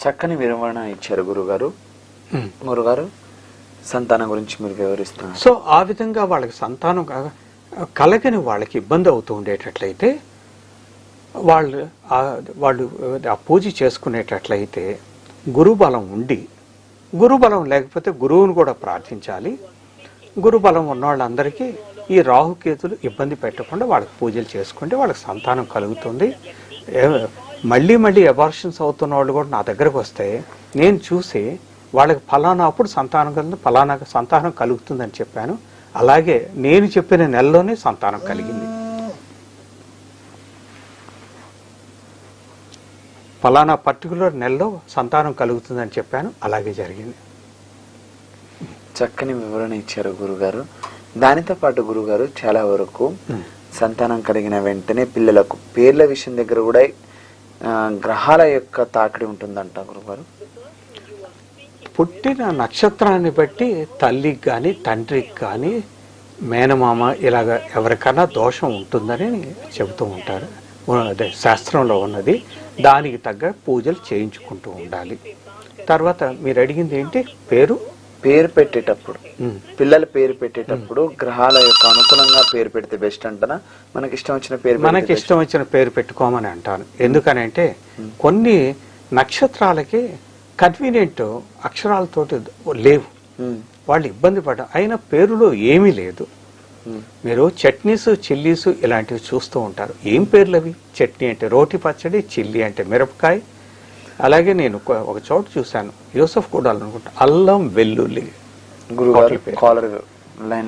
చక్కని వివరణ ఇచ్చారు గురుగారు. గురుగారు, సంతానం గురించి మీరు వివరిస్తున్నారు. సో ఆ విధంగా వాళ్ళకి సంతానం కలగని వాళ్ళకి ఇబ్బంది అవుతూ ఉండేటట్లయితే వాళ్ళు ఆ పూజ చేసుకునేటట్లయితే గురుబలం ఉండి, గురుబలం లేకపోతే గురువును కూడా ప్రార్థించాలి. గురుబలం ఉన్న వాళ్ళందరికీ ఈ రాహుకేతులు ఇబ్బంది పెట్టకుండా వాళ్ళకి పూజలు చేసుకుంటే వాళ్ళకి సంతానం కలుగుతుంది. మళ్ళీ మళ్ళీ అబార్షన్స్ అవుతున్న వాళ్ళు కూడా నా దగ్గరకు వస్తే నేను చూసి వాళ్ళకి ఫలానా అప్పుడు సంతానం కలుగుతుంది, ఫలానా సంతానం కలుగుతుందని చెప్పాను. అలాగే నేను చెప్పిన నెలలోనే సంతానం కలిగింది. ఫలానా పర్టికులర్ నెలలో సంతానం కలుగుతుందని చెప్పాను, అలాగే జరిగింది. చక్కని వివరణ ఇచ్చారు గురుగారు. దానితో పాటు గురుగారు చాలా వరకు సంతానం కలిగిన వెంటనే పిల్లలకు పేర్ల విషయం దగ్గర కూడా గ్రహాల యొక్క తాకిడి ఉంటుందంట గురుగారు. పుట్టిన నక్షత్రాన్ని బట్టి తల్లికి కానీ తండ్రికి కానీ మేనమామ ఇలాగ ఎవరికైనా దోషం ఉంటుందని చెబుతూ ఉంటారు. అదే శాస్త్రంలో ఉన్నది. దానికి తగ్గ పూజలు చేయించుకుంటూ ఉండాలి. తర్వాత మీరు అడిగింది ఏంటి? పేరు పెట్టేటప్పుడు, పిల్లల పేరు పెట్టేటప్పుడు గ్రహాల యొక్క అనుకూలంగా పేరు పెడితే బెస్ట్ అంటారా? మనకి ఇష్టం వచ్చిన పేరు పెట్టుకోమని అంటాను. ఎందుకనంటే కొన్ని నక్షత్రాలకి కన్వీనియంట్ అక్షరాలతోటి లేవు, వాళ్ళు ఇబ్బంది పడ్డ అయినా పేరులో ఏమీ లేదు. మీరు చట్నీసు చిల్లీసు ఇలాంటివి చూస్తూ ఉంటారు. ఏం పేర్లు అవి? చట్నీ అంటే రోటి పచ్చడి, చిల్లీ అంటే మిరపకాయ. అలాగే నేను ఒక చోట చూశాను, యూసఫ్ కూడా అనుకుంటా, అల్లం వెల్లుల్లి. గురుగారు కాలర్ లైన్ లో